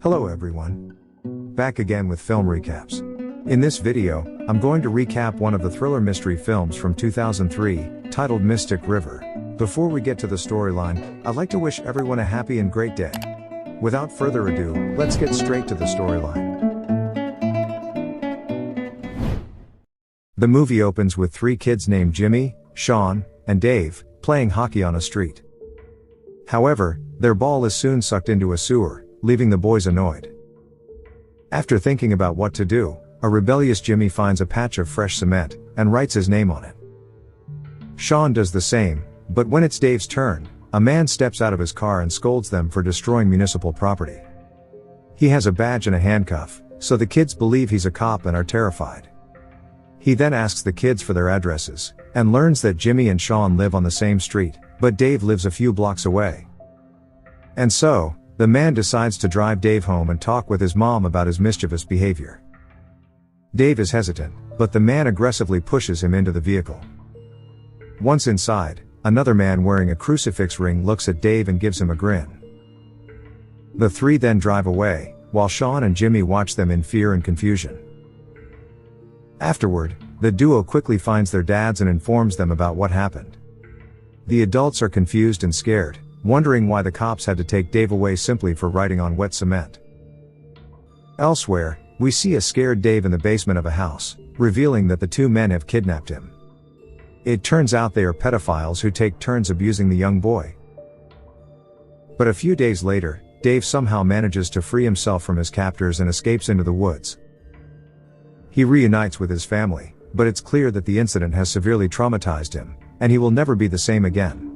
Hello everyone. Back again with film recaps. In this video, I'm going to recap one of the thriller mystery films from 2003, titled Mystic River. Before we get to the storyline, I'd like to wish everyone a happy and great day. Without further ado, let's get straight to the storyline. The movie opens with three kids named Jimmy, Sean, and Dave, playing hockey on a street. However, their ball is soon sucked into a sewer, leaving the boys annoyed. After thinking about what to do, a rebellious Jimmy finds a patch of fresh cement, and writes his name on it. Sean does the same, but when it's Dave's turn, a man steps out of his car and scolds them for destroying municipal property. He has a badge and a handcuff, so the kids believe he's a cop and are terrified. He then asks the kids for their addresses, and learns that Jimmy and Sean live on the same street, but Dave lives a few blocks away. And so, the man decides to drive Dave home and talk with his mom about his mischievous behavior. Dave is hesitant, but the man aggressively pushes him into the vehicle. Once inside, another man wearing a crucifix ring looks at Dave and gives him a grin. The three then drive away, while Sean and Jimmy watch them in fear and confusion. Afterward, the duo quickly finds their dads and informs them about what happened. The adults are confused and scared, wondering why the cops had to take Dave away simply for writing on wet cement. Elsewhere, we see a scared Dave in the basement of a house, revealing that the two men have kidnapped him. It turns out they are pedophiles who take turns abusing the young boy. But a few days later, Dave somehow manages to free himself from his captors and escapes into the woods. He reunites with his family, but it's clear that the incident has severely traumatized him, and he will never be the same again.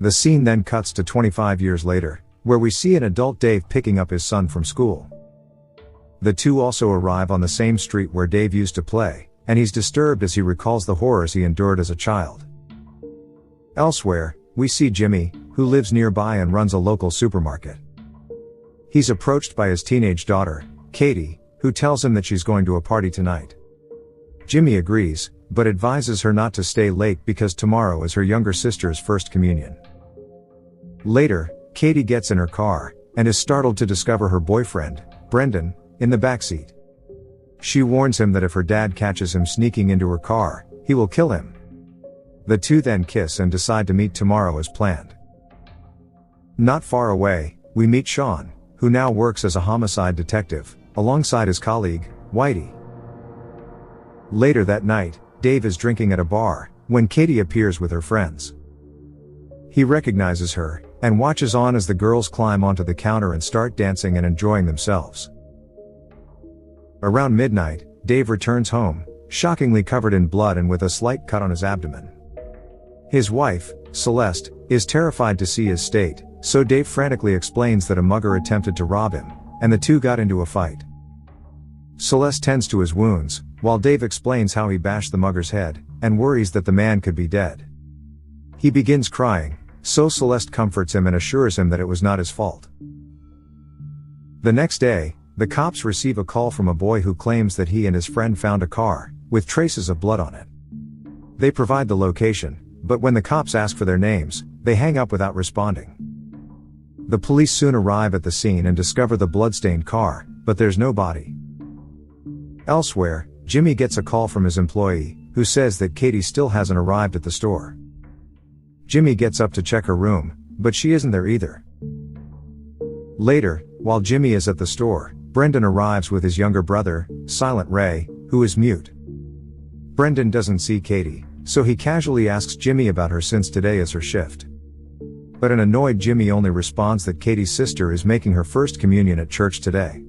The scene then cuts to 25 years later, where we see an adult Dave picking up his son from school. The two also arrive on the same street where Dave used to play, and he's disturbed as he recalls the horrors he endured as a child. Elsewhere, we see Jimmy, who lives nearby and runs a local supermarket. He's approached by his teenage daughter, Katie, who tells him that she's going to a party tonight. Jimmy agrees, but advises her not to stay late because tomorrow is her younger sister's first communion. Later, Katie gets in her car, and is startled to discover her boyfriend, Brendan, in the backseat. She warns him that if her dad catches him sneaking into her car, he will kill him. The two then kiss and decide to meet tomorrow as planned. Not far away, we meet Sean, who now works as a homicide detective, alongside his colleague, Whitey. Later that night, Dave is drinking at a bar, when Katie appears with her friends. He recognizes her, and watches on as the girls climb onto the counter and start dancing and enjoying themselves. Around midnight, Dave returns home, shockingly covered in blood and with a slight cut on his abdomen. His wife, Celeste, is terrified to see his state, so Dave frantically explains that a mugger attempted to rob him, and the two got into a fight. Celeste tends to his wounds, while Dave explains how he bashed the mugger's head, and worries that the man could be dead. He begins crying, so Celeste comforts him and assures him that it was not his fault. The next day, the cops receive a call from a boy who claims that he and his friend found a car, with traces of blood on it. They provide the location, but when the cops ask for their names, they hang up without responding. The police soon arrive at the scene and discover the bloodstained car, but there's no body. Elsewhere, Jimmy gets a call from his employee, who says that Katie still hasn't arrived at the store. Jimmy gets up to check her room, but she isn't there either. Later, while Jimmy is at the store, Brendan arrives with his younger brother, Silent Ray, who is mute. Brendan doesn't see Katie, so he casually asks Jimmy about her since today is her shift. But an annoyed Jimmy only responds that Katie's sister is making her first communion at church today.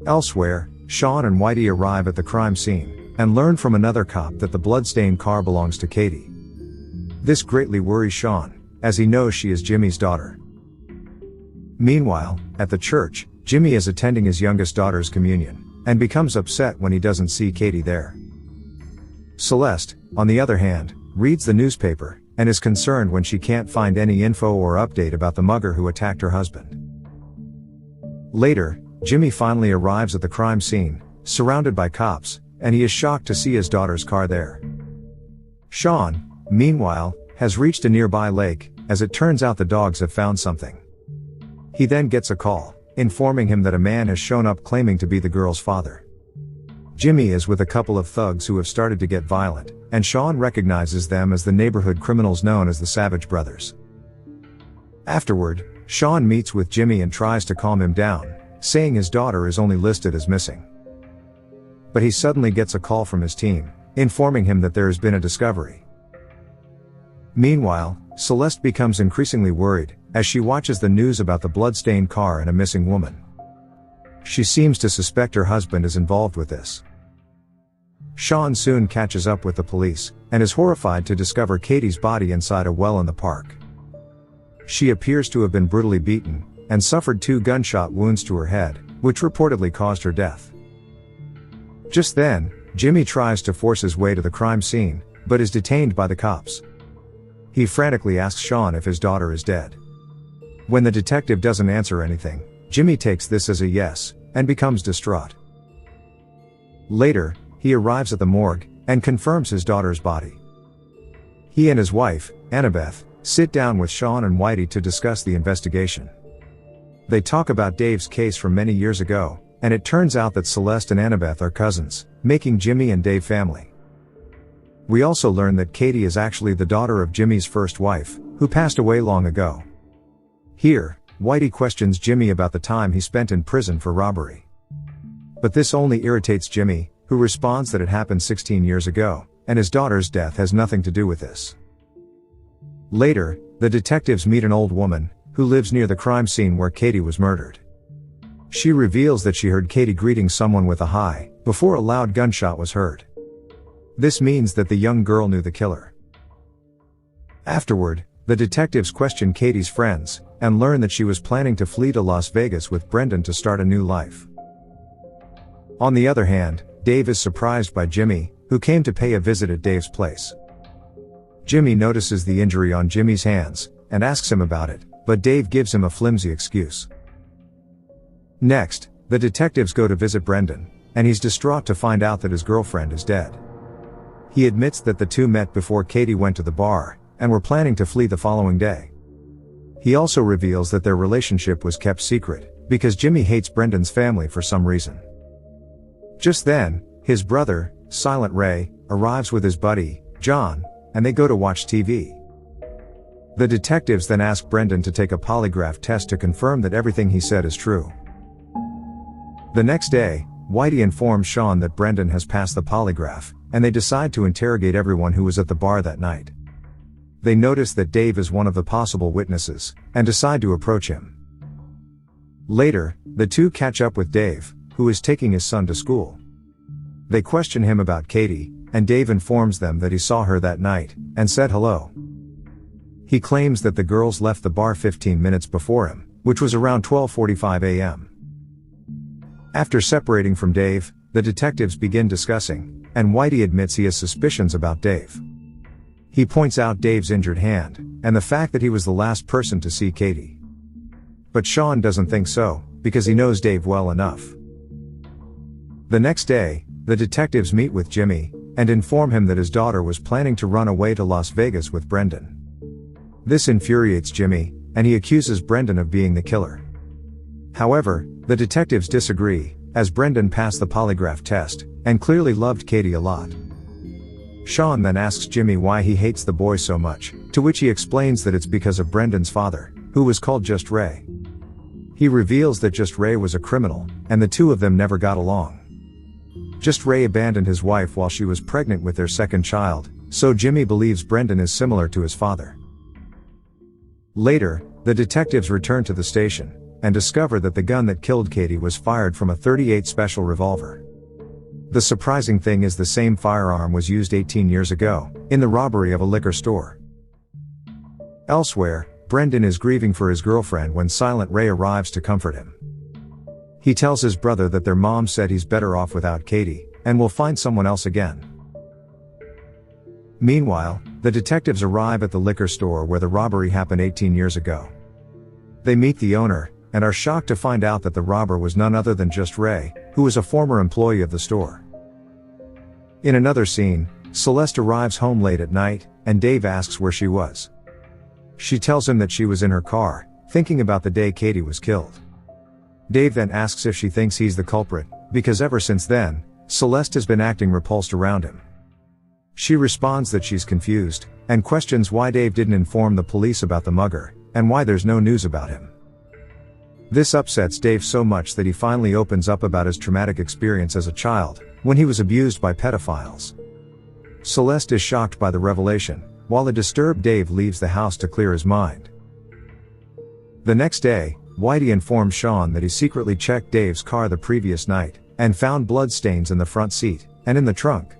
Elsewhere, Sean and Whitey arrive at the crime scene, and learn from another cop that the bloodstained car belongs to Katie. This greatly worries Sean, as he knows she is Jimmy's daughter. Meanwhile, at the church, Jimmy is attending his youngest daughter's communion, and becomes upset when he doesn't see Katie there. Celeste, on the other hand, reads the newspaper, and is concerned when she can't find any info or update about the mugger who attacked her husband. Later, Jimmy finally arrives at the crime scene, surrounded by cops, and he is shocked to see his daughter's car there. Sean, meanwhile, has reached a nearby lake, as it turns out the dogs have found something. He then gets a call, informing him that a man has shown up claiming to be the girl's father. Jimmy is with a couple of thugs who have started to get violent, and Sean recognizes them as the neighborhood criminals known as the Savage Brothers. Afterward, Sean meets with Jimmy and tries to calm him down, saying his daughter is only listed as missing. But he suddenly gets a call from his team, informing him that there has been a discovery. Meanwhile, Celeste becomes increasingly worried, as she watches the news about the blood-stained car and a missing woman. She seems to suspect her husband is involved with this. Sean soon catches up with the police, and is horrified to discover Katie's body inside a well in the park. She appears to have been brutally beaten, and suffered 2 gunshot wounds to her head, which reportedly caused her death. Just then, Jimmy tries to force his way to the crime scene, but is detained by the cops. He frantically asks Sean if his daughter is dead. When the detective doesn't answer anything, Jimmy takes this as a yes, and becomes distraught. Later, he arrives at the morgue, and confirms his daughter's body. He and his wife, Annabeth, sit down with Sean and Whitey to discuss the investigation. They talk about Dave's case from many years ago, and it turns out that Celeste and Annabeth are cousins, making Jimmy and Dave family. We also learn that Katie is actually the daughter of Jimmy's first wife, who passed away long ago. Here, Whitey questions Jimmy about the time he spent in prison for robbery. But this only irritates Jimmy, who responds that it happened 16 years ago, and his daughter's death has nothing to do with this. Later, the detectives meet an old woman, who lives near the crime scene where Katie was murdered. She reveals that she heard Katie greeting someone with a hi, before a loud gunshot was heard. This means that the young girl knew the killer. Afterward, the detectives question Katie's friends, and learn that she was planning to flee to Las Vegas with Brendan to start a new life. On the other hand, Dave is surprised by Jimmy, who came to pay a visit at Dave's place. Jimmy notices the injury on Jimmy's hands, and asks him about it, but Dave gives him a flimsy excuse. Next, the detectives go to visit Brendan, and he's distraught to find out that his girlfriend is dead. He admits that the two met before Katie went to the bar, and were planning to flee the following day. He also reveals that their relationship was kept secret, because Jimmy hates Brendan's family for some reason. Just then, his brother, Silent Ray, arrives with his buddy, John, and they go to watch TV. The detectives then ask Brendan to take a polygraph test to confirm that everything he said is true. The next day, Whitey informs Sean that Brendan has passed the polygraph, and they decide to interrogate everyone who was at the bar that night. They notice that Dave is one of the possible witnesses, and decide to approach him. Later, the two catch up with Dave, who is taking his son to school. They question him about Katie, and Dave informs them that he saw her that night, and said hello. He claims that the girls left the bar 15 minutes before him, which was around 12:45 a.m. After separating from Dave, the detectives begin discussing, and Whitey admits he has suspicions about Dave. He points out Dave's injured hand, and the fact that he was the last person to see Katie. But Sean doesn't think so, because he knows Dave well enough. The next day, the detectives meet with Jimmy, and inform him that his daughter was planning to run away to Las Vegas with Brendan. This infuriates Jimmy, and he accuses Brendan of being the killer. However, the detectives disagree, as Brendan passed the polygraph test, and clearly loved Katie a lot. Sean then asks Jimmy why he hates the boy so much, to which he explains that it's because of Brendan's father, who was called Just Ray. He reveals that Just Ray was a criminal, and the two of them never got along. Just Ray abandoned his wife while she was pregnant with their second child, so Jimmy believes Brendan is similar to his father. Later, the detectives return to the station, and discover that the gun that killed Katie was fired from a .38 special revolver. The surprising thing is the same firearm was used 18 years ago, in the robbery of a liquor store. Elsewhere, Brendan is grieving for his girlfriend when Silent Ray arrives to comfort him. He tells his brother that their mom said he's better off without Katie, and will find someone else again. Meanwhile, the detectives arrive at the liquor store where the robbery happened 18 years ago. They meet the owner, and are shocked to find out that the robber was none other than Just Ray, who was a former employee of the store. In another scene, Celeste arrives home late at night, and Dave asks where she was. She tells him that she was in her car, thinking about the day Katie was killed. Dave then asks if she thinks he's the culprit, because ever since then, Celeste has been acting repulsed around him. She responds that she's confused, and questions why Dave didn't inform the police about the mugger, and why there's no news about him. This upsets Dave so much that he finally opens up about his traumatic experience as a child, when he was abused by pedophiles. Celeste is shocked by the revelation, while a disturbed Dave leaves the house to clear his mind. The next day, Whitey informs Sean that he secretly checked Dave's car the previous night, and found bloodstains in the front seat, and in the trunk.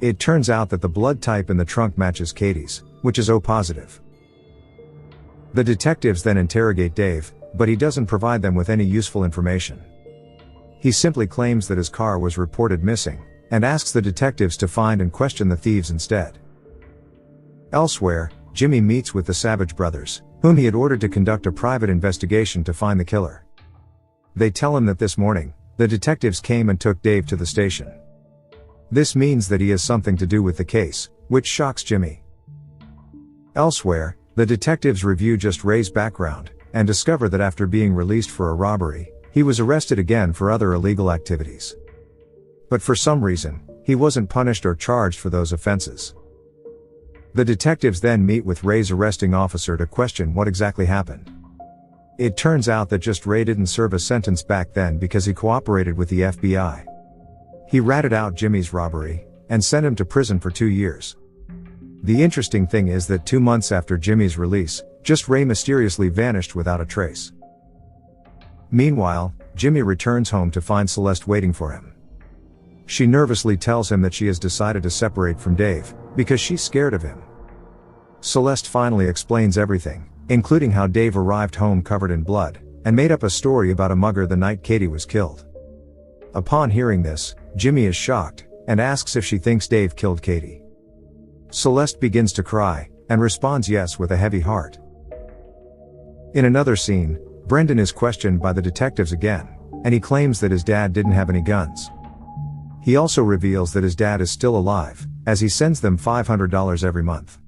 It turns out that the blood type in the trunk matches Katie's, which is O positive. The detectives then interrogate Dave, but he doesn't provide them with any useful information. He simply claims that his car was reported missing, and asks the detectives to find and question the thieves instead. Elsewhere, Jimmy meets with the Savage brothers, whom he had ordered to conduct a private investigation to find the killer. They tell him that this morning, the detectives came and took Dave to the station. This means that he has something to do with the case, which shocks Jimmy. Elsewhere, the detectives review Just Ray's background, and discover that after being released for a robbery, he was arrested again for other illegal activities. But for some reason, he wasn't punished or charged for those offenses. The detectives then meet with Ray's arresting officer to question what exactly happened. It turns out that Just Ray didn't serve a sentence back then because he cooperated with the FBI. He ratted out Jimmy's robbery, and sent him to prison for 2 years. The interesting thing is that 2 months after Jimmy's release, Just Ray mysteriously vanished without a trace. Meanwhile, Jimmy returns home to find Celeste waiting for him. She nervously tells him that she has decided to separate from Dave, because she's scared of him. Celeste finally explains everything, including how Dave arrived home covered in blood, and made up a story about a mugger the night Katie was killed. Upon hearing this, Jimmy is shocked, and asks if she thinks Dave killed Katie. Celeste begins to cry, and responds yes with a heavy heart. In another scene, Brendan is questioned by the detectives again, and he claims that his dad didn't have any guns. He also reveals that his dad is still alive, as he sends them $500 every month.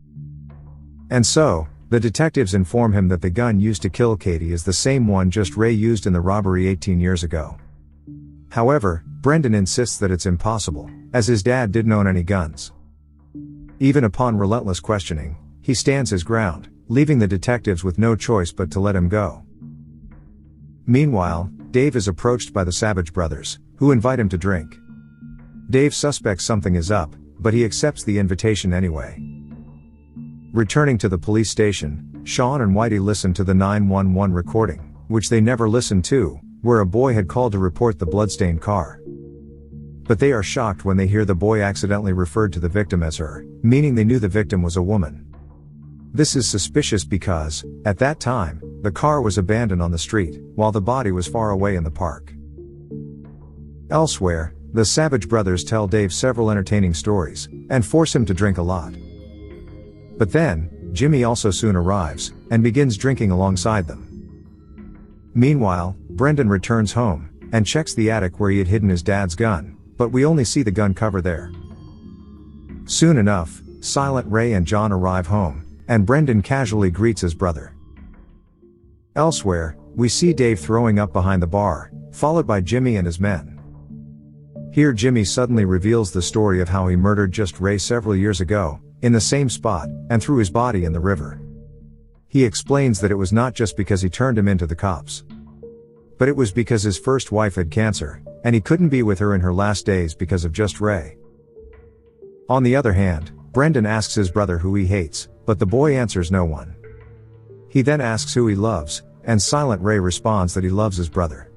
And so, the detectives inform him that the gun used to kill Katie is the same one Just Ray used in the robbery 18 years ago. However, Brendan insists that it's impossible, as his dad didn't own any guns. Even upon relentless questioning, he stands his ground, leaving the detectives with no choice but to let him go. Meanwhile, Dave is approached by the Savage brothers, who invite him to drink. Dave suspects something is up, but he accepts the invitation anyway. Returning to the police station, Sean and Whitey listen to the 911 recording, which they never listened to, where a boy had called to report the bloodstained car. But they are shocked when they hear the boy accidentally referred to the victim as her, meaning they knew the victim was a woman. This is suspicious because, at that time, the car was abandoned on the street, while the body was far away in the park. Elsewhere, the Savage brothers tell Dave several entertaining stories, and force him to drink a lot. But then, Jimmy also soon arrives, and begins drinking alongside them. Meanwhile, Brendan returns home, and checks the attic where he had hidden his dad's gun, but we only see the gun cover there. Soon enough, Silent Ray and John arrive home, and Brendan casually greets his brother. Elsewhere, we see Dave throwing up behind the bar, followed by Jimmy and his men. Here Jimmy suddenly reveals the story of how he murdered Just Ray several years ago, in the same spot, and threw his body in the river. He explains that it was not just because he turned him into the cops. But it was because his first wife had cancer, and he couldn't be with her in her last days because of Just Ray. On the other hand, Brendan asks his brother who he hates, but the boy answers no one. He then asks who he loves, and Silent Ray responds that he loves his brother.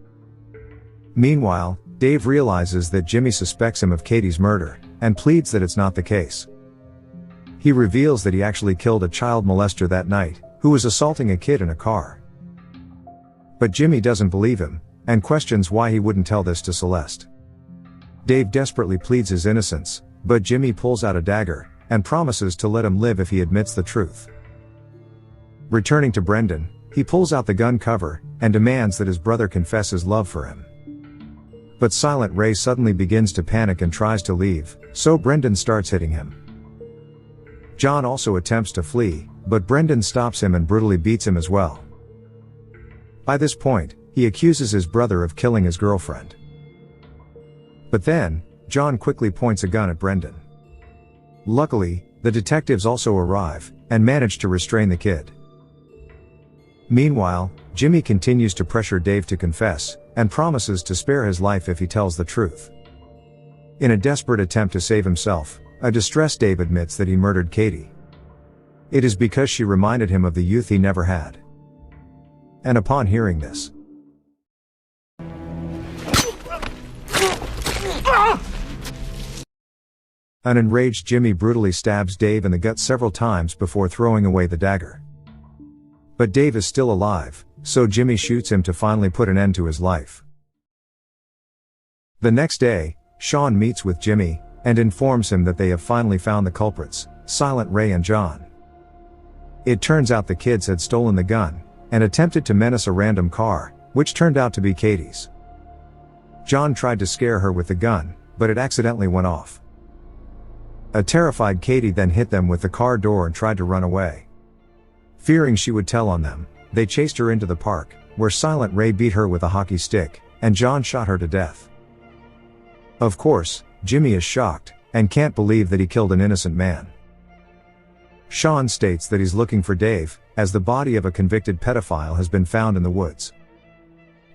Meanwhile, Dave realizes that Jimmy suspects him of Katie's murder, and pleads that it's not the case. He reveals that he actually killed a child molester that night, who was assaulting a kid in a car. But Jimmy doesn't believe him, and questions why he wouldn't tell this to Celeste. Dave desperately pleads his innocence, but Jimmy pulls out a dagger, and promises to let him live if he admits the truth. Returning to Brendan, he pulls out the gun cover, and demands that his brother confess his love for him. But Silent Ray suddenly begins to panic and tries to leave, so Brendan starts hitting him. John also attempts to flee, but Brendan stops him and brutally beats him as well. By this point, he accuses his brother of killing his girlfriend. But then, John quickly points a gun at Brendan. Luckily, the detectives also arrive, and manage to restrain the kid. Meanwhile, Jimmy continues to pressure Dave to confess, and promises to spare his life if he tells the truth. In a desperate attempt to save himself, a distressed Dave admits that he murdered Katie. It is because she reminded him of the youth he never had. And upon hearing this, an enraged Jimmy brutally stabs Dave in the gut several times before throwing away the dagger. But Dave is still alive, so Jimmy shoots him to finally put an end to his life. The next day, Sean meets with Jimmy, and informs him that they have finally found the culprits, Silent Ray and John. It turns out the kids had stolen the gun, and attempted to menace a random car, which turned out to be Katie's. John tried to scare her with the gun, but it accidentally went off. A terrified Katie then hit them with the car door and tried to run away. Fearing she would tell on them, they chased her into the park, where Silent Ray beat her with a hockey stick, and John shot her to death. Of course, Jimmy is shocked, and can't believe that he killed an innocent man. Sean states that he's looking for Dave, as the body of a convicted pedophile has been found in the woods.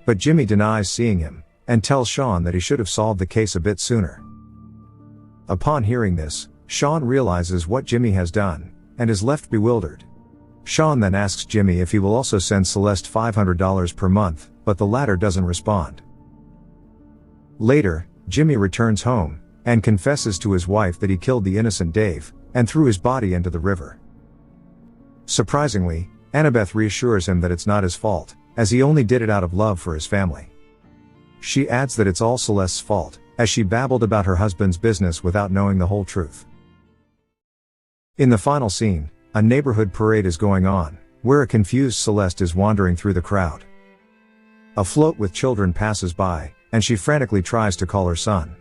But Jimmy denies seeing him, and tells Sean that he should have solved the case a bit sooner. Upon hearing this, Sean realizes what Jimmy has done, and is left bewildered. Sean then asks Jimmy if he will also send Celeste $500 per month, but the latter doesn't respond. Later, Jimmy returns home, and confesses to his wife that he killed the innocent Dave, and threw his body into the river. Surprisingly, Annabeth reassures him that it's not his fault, as he only did it out of love for his family. She adds that it's all Celeste's fault, as she babbled about her husband's business without knowing the whole truth. In the final scene, a neighborhood parade is going on, where a confused Celeste is wandering through the crowd. A float with children passes by, and she frantically tries to call her son.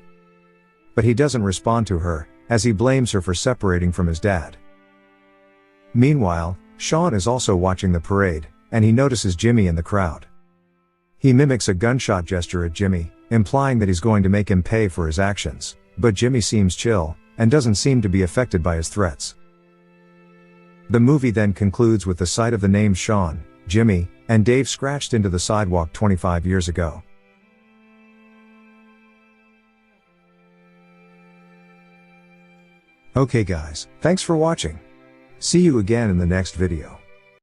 But he doesn't respond to her, as he blames her for separating from his dad. Meanwhile, Sean is also watching the parade, and he notices Jimmy in the crowd. He mimics a gunshot gesture at Jimmy, implying that he's going to make him pay for his actions, but Jimmy seems chill, and doesn't seem to be affected by his threats. The movie then concludes with the sight of the names Sean, Jimmy, and Dave scratched into the sidewalk 25 years ago. Okay guys, thanks for watching. See you again in the next video.